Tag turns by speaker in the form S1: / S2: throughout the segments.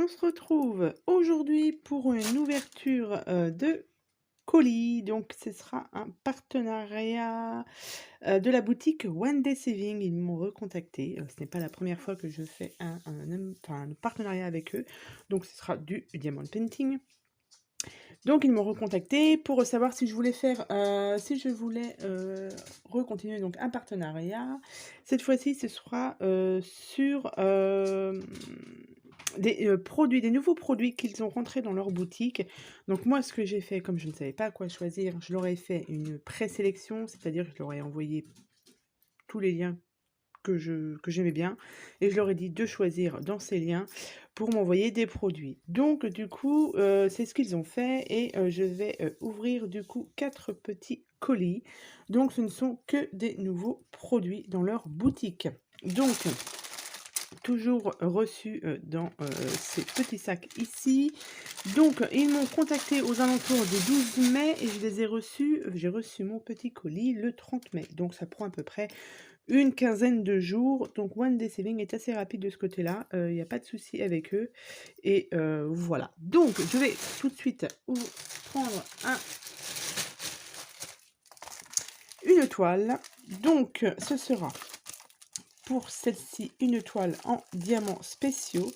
S1: On se retrouve aujourd'hui pour une ouverture de colis. Donc, ce sera un partenariat de la boutique One Day Saving. Ils m'ont recontacté. Ce n'est pas la première fois que je fais un partenariat avec eux. Donc, ce sera du diamond painting. Donc, ils m'ont recontacté pour savoir si je voulais recontinuer donc un partenariat. Cette fois-ci, ce sera sur des nouveaux produits qu'ils ont rentrés dans leur boutique. Donc moi, ce que j'ai fait, comme je ne savais pas quoi choisir, je leur ai fait une présélection, c'est-à-dire que je leur ai envoyé tous les liens que j'aimais bien et je leur ai dit de choisir dans ces liens pour m'envoyer des produits. Donc du coup, c'est ce qu'ils ont fait et je vais ouvrir du coup 4 petits colis. Donc ce ne sont que des nouveaux produits dans leur boutique. Donc toujours reçu dans ces petits sacs ici. Donc ils m'ont contacté aux alentours du 12 mai et je les ai reçus. J'ai reçu mon petit colis le 30 mai. Donc ça prend à peu près une quinzaine de jours. Donc One Day Saving est assez rapide de ce côté-là. Il n'y a pas de souci avec eux. Et voilà. Donc je vais tout de suite prendre une toile. Donc ce sera pour celle-ci une toile en diamants spéciaux.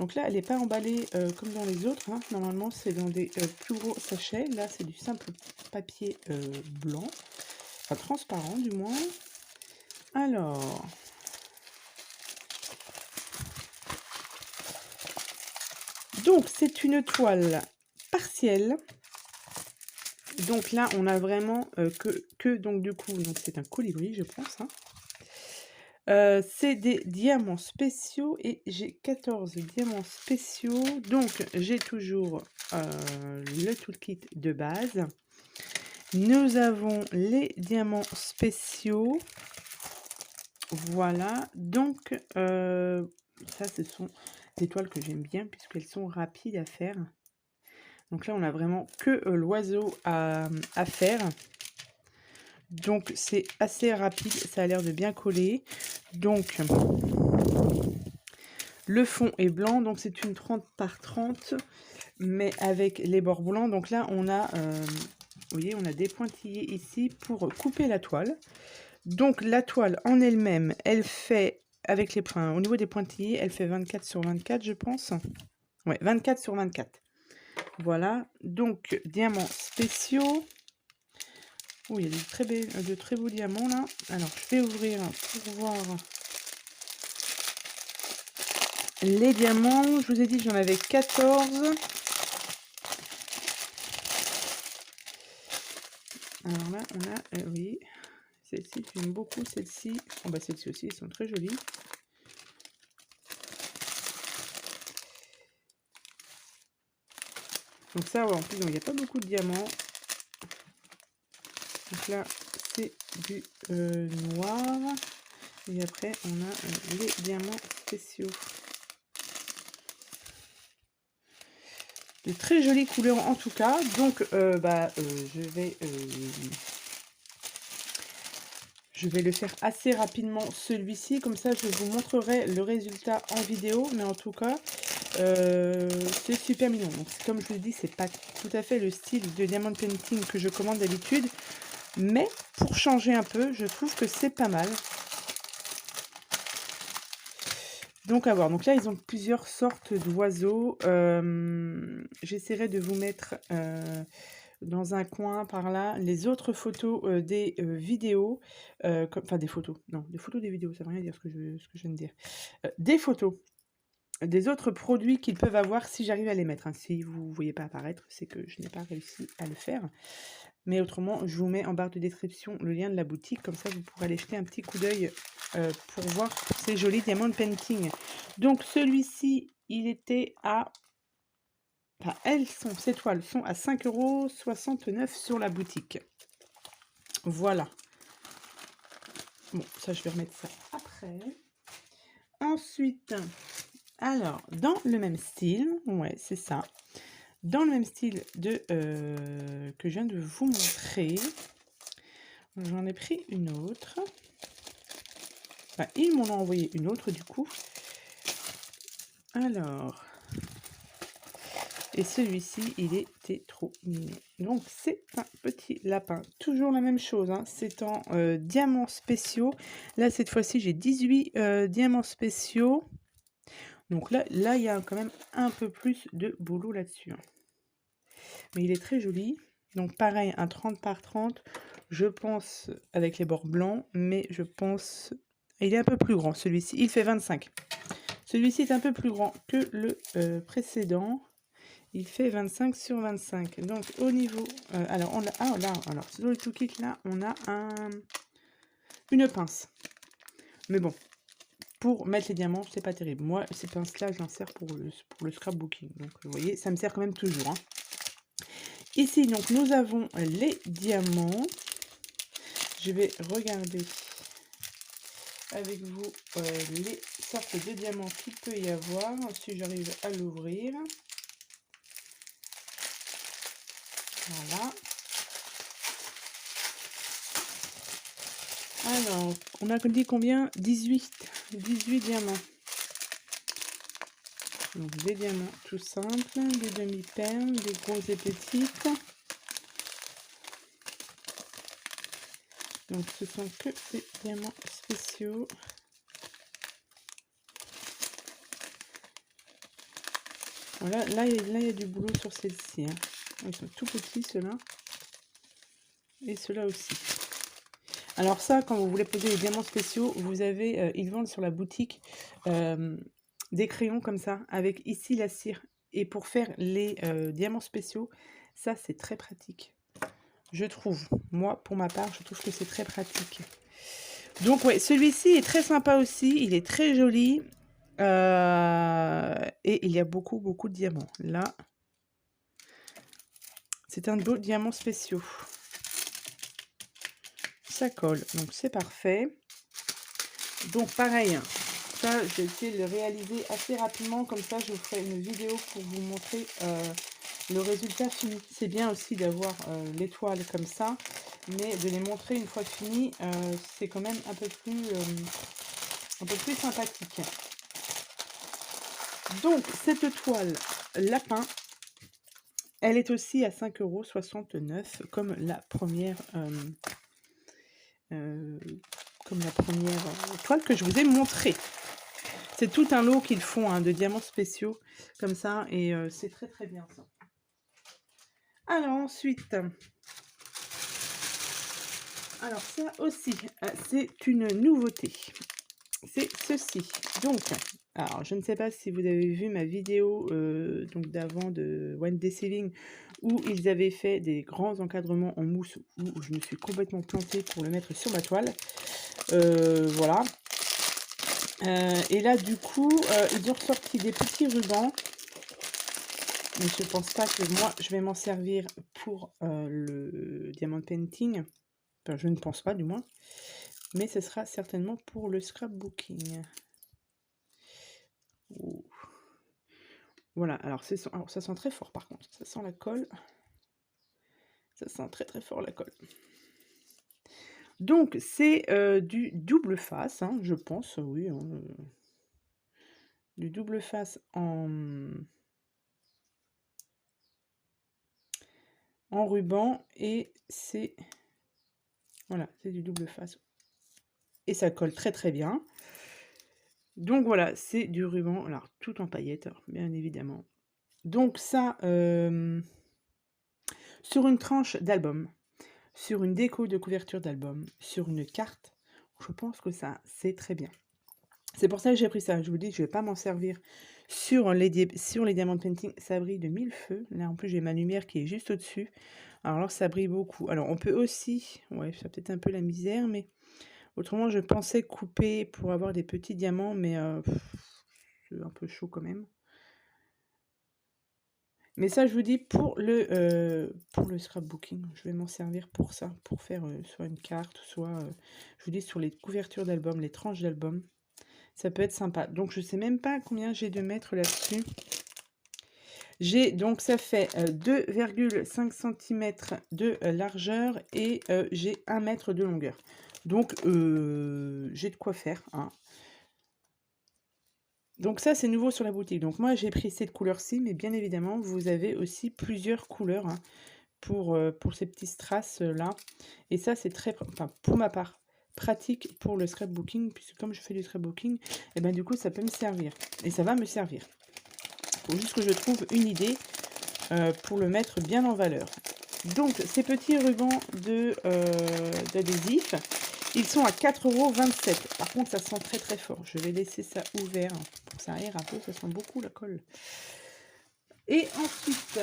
S1: Donc là, elle n'est pas emballée comme dans les autres. Hein. Normalement, c'est dans des plus gros sachets. Là, c'est du simple papier blanc. Enfin, transparent du moins. Alors... Donc, c'est une toile partielle. Donc là, on a vraiment donc du coup, donc c'est un colibri, je pense. Hein. C'est des diamants spéciaux et j'ai 14 diamants spéciaux. Donc, j'ai toujours le toolkit de base. Nous avons les diamants spéciaux. Voilà. Donc, ça, ce sont des toiles que j'aime bien puisqu'elles sont rapides à faire. Donc là, on a vraiment que l'oiseau à faire. Donc, c'est assez rapide. Ça a l'air de bien coller. Donc... Le fond est blanc, donc c'est une 30 par 30, mais avec les bords blancs. Donc là, on a, vous voyez, on a des pointillés ici pour couper la toile. Donc la toile en elle-même, elle fait, avec les points, au niveau des pointillés, elle fait 24 sur 24, je pense. Ouais, 24 sur 24. Voilà, donc diamants spéciaux. Oh, il y a de très beaux diamants là. Alors, je vais ouvrir pour voir... Les diamants, je vous ai dit j'en avais 14. Alors là, on a, oui, celle-ci, j'aime beaucoup celle-ci. Oh bah celle-ci aussi, elles sont très jolies. Donc ça, ouais, en plus, il n'y a pas beaucoup de diamants. Donc là, c'est du noir. Et après, on a les diamants spéciaux. De très jolies couleurs en tout cas. Donc, je vais le faire assez rapidement celui-ci. Comme ça, je vous montrerai le résultat en vidéo. Mais en tout cas, c'est super mignon. Donc, comme je vous l'ai dit, c'est pas tout à fait le style de diamond painting que je commande d'habitude. Mais pour changer un peu, je trouve que c'est pas mal. Donc à voir. Donc là, ils ont plusieurs sortes d'oiseaux. J'essaierai de vous mettre dans un coin par là les autres photos des vidéos. Enfin des photos. Non, des photos des vidéos, ça veut rien dire ce que je viens de dire. Des photos des autres produits qu'ils peuvent avoir si j'arrive à les mettre. Hein. Si vous ne voyez pas apparaître, c'est que je n'ai pas réussi à le faire. Mais autrement, je vous mets en barre de description le lien de la boutique. Comme ça, vous pourrez aller jeter un petit coup d'œil pour voir ces jolis diamants painting. Donc, celui-ci, il était à... Enfin, ces toiles sont à 5,69 € sur la boutique. Voilà. Bon, ça, je vais remettre ça après. Ensuite... Alors, dans le même style, ouais, c'est ça. Dans le même style que je viens de vous montrer, j'en ai pris une autre. Enfin, ils m'en ont envoyé une autre du coup. Alors, Et celui-ci, il était trop mignon. Donc, c'est un petit lapin. Toujours la même chose, hein, c'est en diamants spéciaux. Là, cette fois-ci, j'ai 18 diamants spéciaux. Donc là, il y a quand même un peu plus de boulot là-dessus, hein. Mais il est très joli. Donc pareil, un 30 par 30, je pense, avec les bords blancs, mais je pense... Il est un peu plus grand, celui-ci. Il fait 25. Celui-ci est un peu plus grand que le précédent. Il fait 25 sur 25. Donc au niveau... alors, on a... Ah, là, alors, sur le tout kit, là, on a une pince. Mais bon, pour mettre les diamants, c'est pas terrible. Moi, ces pinces-là, j'en sers pour le scrapbooking. Donc, vous voyez, ça me sert quand même toujours, hein. Ici, donc, nous avons les diamants. Je vais regarder avec vous les sortes de diamants qu'il peut y avoir, si j'arrive à l'ouvrir. Voilà. Alors, on a dit combien? 18 diamants. Donc, des diamants tout simples, des demi-perles, des grosses et petites. Donc, ce sont que des diamants spéciaux. Voilà, là, il y a du boulot sur celle-ci, hein. Ils sont tout petits, ceux-là. Et ceux-là aussi. Alors ça, quand vous voulez poser les diamants spéciaux, vous avez, ils vendent sur la boutique des crayons comme ça, avec ici la cire. Et pour faire les diamants spéciaux, ça c'est très pratique. Je trouve, moi pour ma part, je trouve que c'est très pratique. Donc ouais, celui-ci est très sympa aussi, il est très joli. Et il y a beaucoup de diamants. Là, c'est un beau diamant spéciaux. Ça colle, donc c'est parfait. Donc pareil, ça j'ai essayé de le réaliser assez rapidement, comme ça je vous ferai une vidéo pour vous montrer le résultat fini. C'est bien aussi d'avoir l'étoile comme ça, mais de les montrer une fois fini, c'est quand même un peu plus sympathique. Donc cette toile lapin, elle est aussi à 5,69 € comme la première toile que je vous ai montrée. C'est tout un lot qu'ils font, hein, de diamants spéciaux comme ça, et c'est très très bien ça. Alors ensuite, alors ça aussi, c'est une nouveauté. C'est ceci. Donc, alors je ne sais pas si vous avez vu ma vidéo donc d'avant de One Day Saving, où ils avaient fait des grands encadrements en mousse, où je me suis complètement plantée pour le mettre sur ma toile. Voilà. Et là, du coup, ils ont ressorti des petits rubans. Mais je ne pense pas que moi, je vais m'en servir pour le diamond painting. Enfin, je ne pense pas, du moins. Mais ce sera certainement pour le scrapbooking. Oh. Voilà, alors, ça sent très fort, par contre. Ça sent la colle. Ça sent très très fort la colle. Donc, c'est du double face, hein, je pense, oui. Hein, du double face en ruban, et c'est... Voilà, c'est du double face. Et ça colle très très bien. Donc voilà, c'est du ruban, alors tout en paillettes, bien évidemment. Donc ça, sur une tranche d'album, sur une déco de couverture d'album, sur une carte, je pense que ça, c'est très bien. C'est pour ça que j'ai pris ça. Je vous dis, je ne vais pas m'en servir sur les diamants painting. Ça brille de mille feux. Là, en plus, j'ai ma lumière qui est juste au-dessus. Alors là, ça brille beaucoup. Alors, on peut aussi... Ouais, ça peut-être un peu la misère, mais... Autrement, je pensais couper pour avoir des petits diamants, mais c'est un peu chaud quand même. Mais ça, je vous dis, pour le scrapbooking, je vais m'en servir pour ça, pour faire soit une carte, soit, je vous dis, sur les couvertures d'albums, les tranches d'albums. Ça peut être sympa. Donc, je ne sais même pas combien j'ai de mètres là-dessus. Donc, ça fait 2,5 cm de largeur et j'ai 1 mètre de longueur. Donc, j'ai de quoi faire, hein. Donc ça, c'est nouveau sur la boutique. Donc moi, j'ai pris cette couleur-ci, mais bien évidemment, vous avez aussi plusieurs couleurs, hein, pour ces petits strass là. Et ça, c'est très, enfin, pour ma part, pratique pour le scrapbooking, puisque comme je fais du scrapbooking, et ben du coup, ça peut me servir. Et ça va me servir. Il faut juste que je trouve une idée pour le mettre bien en valeur. Donc, ces petits rubans d'adhésif, ils sont à 4,27 €. Par contre, ça sent très très fort. Je vais laisser ça ouvert pour que ça aère un peu. Ça sent beaucoup la colle. Et ensuite,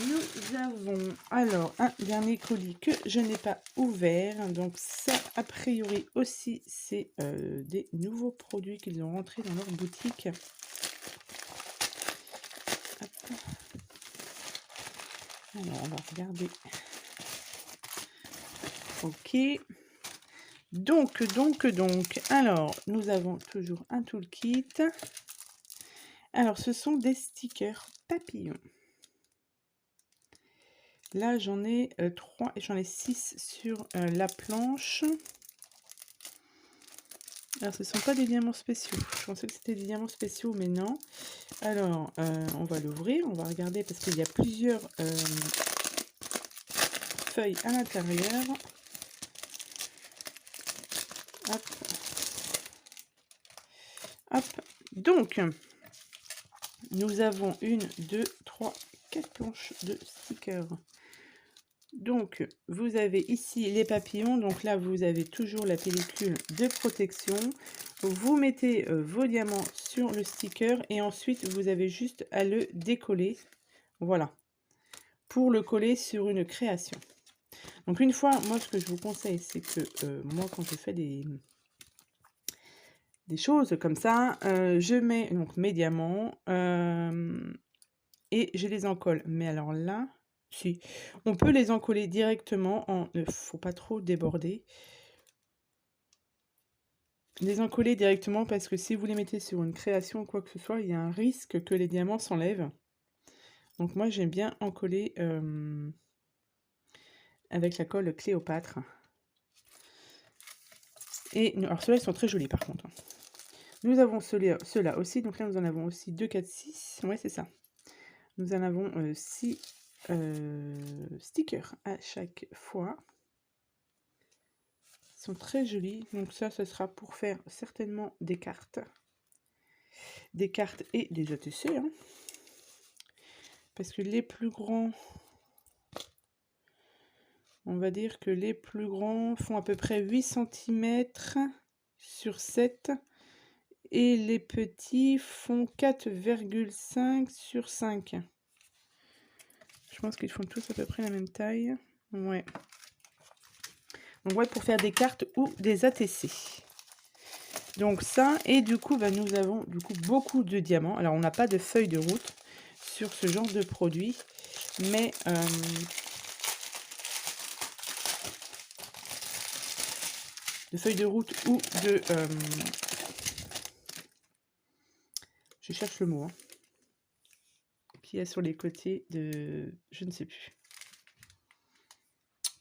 S1: nous avons alors un dernier colis que je n'ai pas ouvert. Donc ça, a priori aussi, c'est des nouveaux produits qu'ils ont rentrés dans leur boutique. Hop. Alors, on va regarder. Ok. Donc, alors, nous avons toujours un toolkit. Alors, ce sont des stickers papillons. Là, j'en ai 3 et j'en ai 6 sur la planche. Alors, ce ne sont pas des diamants spéciaux. Je pensais que c'était des diamants spéciaux, mais non. Alors, on va l'ouvrir, on va regarder parce qu'il y a plusieurs feuilles à l'intérieur. Hop. Hop. Donc, nous avons 1, 2, 3, 4 planches de stickers. Donc, vous avez ici les papillons. Donc là, vous avez toujours la pellicule de protection. Vous mettez vos diamants sur le sticker et ensuite, vous avez juste à le décoller. Voilà. Pour le coller sur une création. Donc, une fois, moi, ce que je vous conseille, c'est que moi, quand je fais des choses comme ça, je mets donc mes diamants et je les encolle. Mais alors là... Si, on peut les encoller directement il ne faut pas trop déborder. Les encoller directement parce que si vous les mettez sur une création ou quoi que ce soit, il y a un risque que les diamants s'enlèvent. Donc moi, j'aime bien encoller avec la colle Cléopâtre. Et alors ceux-là, ils sont très jolis par contre. Nous avons ceux-là aussi. Donc là, nous en avons aussi 2, 4, 6. Ouais, c'est ça. Nous en avons 6 stickers à chaque fois. Ils sont très jolis. Donc ça, ce sera pour faire certainement des cartes. Des cartes et des ATC. Hein. Parce que les plus grands... On va dire que les plus grands font à peu près 8 cm sur 7. Et les petits font 4,5 sur 5. Je pense qu'ils font tous à peu près la même taille. Ouais. Donc ouais, pour faire des cartes ou des ATC. Donc ça, et du coup, bah, nous avons du coup beaucoup de diamants. Alors on n'a pas de feuille de route sur ce genre de produit. Mais... de feuilles de route ou de... je cherche le mot. Hein, qu'il y a sur les côtés de... Je ne sais plus.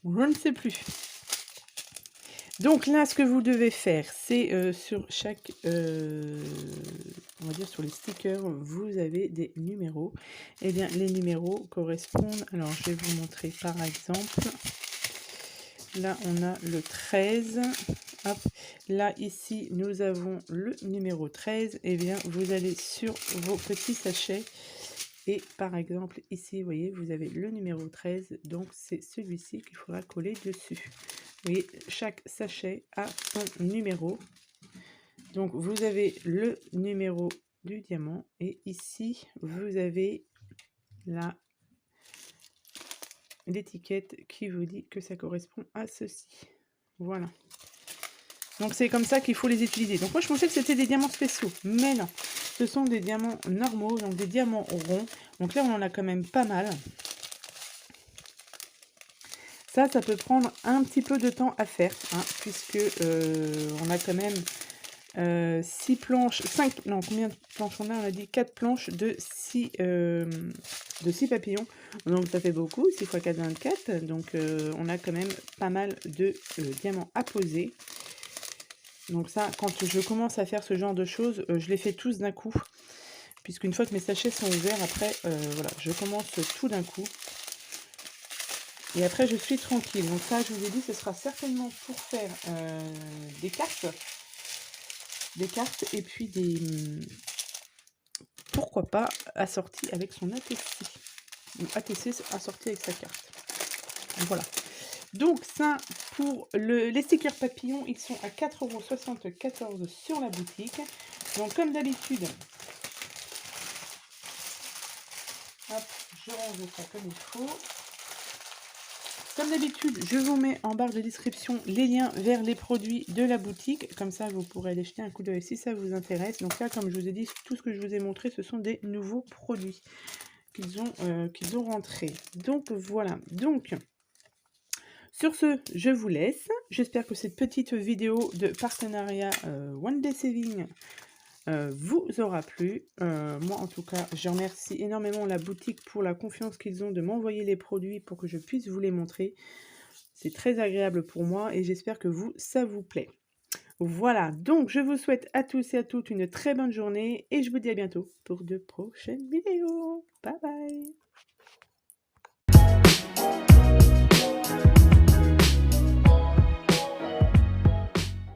S1: Je ne sais plus. Donc là, ce que vous devez faire, c'est sur chaque... on va dire sur les stickers, vous avez des numéros. Eh bien, les numéros correspondent... Alors, je vais vous montrer par exemple... Là, on a le 13. Hop. Là, ici, nous avons le numéro 13. Eh bien, vous allez sur vos petits sachets. Et par exemple, ici, vous voyez, vous avez le numéro 13. Donc, c'est celui-ci qu'il faudra coller dessus. Vous voyez, chaque sachet a son numéro. Donc, vous avez le numéro du diamant. Et ici, vous avez la... l'étiquette qui vous dit que ça correspond à ceci. Voilà. Donc c'est comme ça qu'il faut les utiliser. Donc moi je pensais que c'était des diamants spéciaux, mais non. Ce sont des diamants normaux, donc des diamants ronds. Donc là on en a quand même pas mal. Ça peut prendre un petit peu de temps à faire, hein, puisque on a quand même 6 planches, 5, non combien de planches on a dit 4 planches de 6 papillons. Donc ça fait beaucoup, 6 x 4, 24. Donc on a quand même pas mal de diamants à poser. Donc ça, quand je commence à faire ce genre de choses, je les fais tous d'un coup. Puisqu'une fois que mes sachets sont ouverts, après, voilà, je commence tout d'un coup. Et après, je suis tranquille. Donc ça, je vous ai dit, ce sera certainement pour faire des cartes. Des cartes et puis pourquoi pas, assorties avec son ATC. Ou ATC assorti avec sa carte. Voilà. Donc ça, pour les stickers papillons, ils sont à 4,74 € sur la boutique. Donc comme d'habitude, hop, je range ça comme il faut. Comme d'habitude, je vous mets en barre de description les liens vers les produits de la boutique. Comme ça, vous pourrez aller jeter un coup d'œil si ça vous intéresse. Donc là, comme je vous ai dit, tout ce que je vous ai montré, ce sont des nouveaux produits qu'ils ont rentrés. Donc voilà. Donc, sur ce, je vous laisse. J'espère que cette petite vidéo de partenariat One Day Saving vous aura plu. Moi, en tout cas, je remercie énormément la boutique pour la confiance qu'ils ont de m'envoyer les produits pour que je puisse vous les montrer. C'est très agréable pour moi et j'espère que vous, ça vous plaît. Voilà, donc je vous souhaite à tous et à toutes une très bonne journée et je vous dis à bientôt pour de prochaines vidéos. Bye!